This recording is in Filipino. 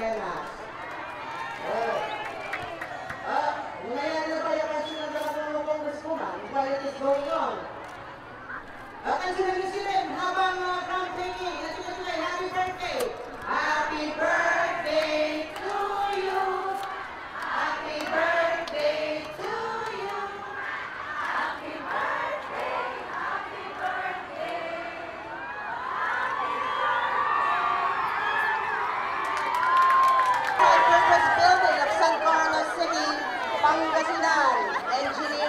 Arenas. Ngayon na ba yung kasi ng dalawang congresswoman while it is going on? At sila habang campaigning, happy birthday! Happy birthday to you! Happy birthday to you! Happy birthday! Happy birthday! Purpose building of San Carlos City, Pangasinan, Engineer